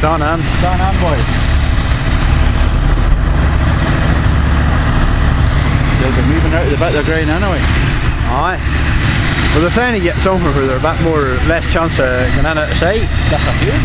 Stand on. Stand on, boys. They'll be moving out of the bit they're grain anyway. Aye. Well, they're trying to get somewhere where they're a bit more, less chance of getting in at the side. That's a few.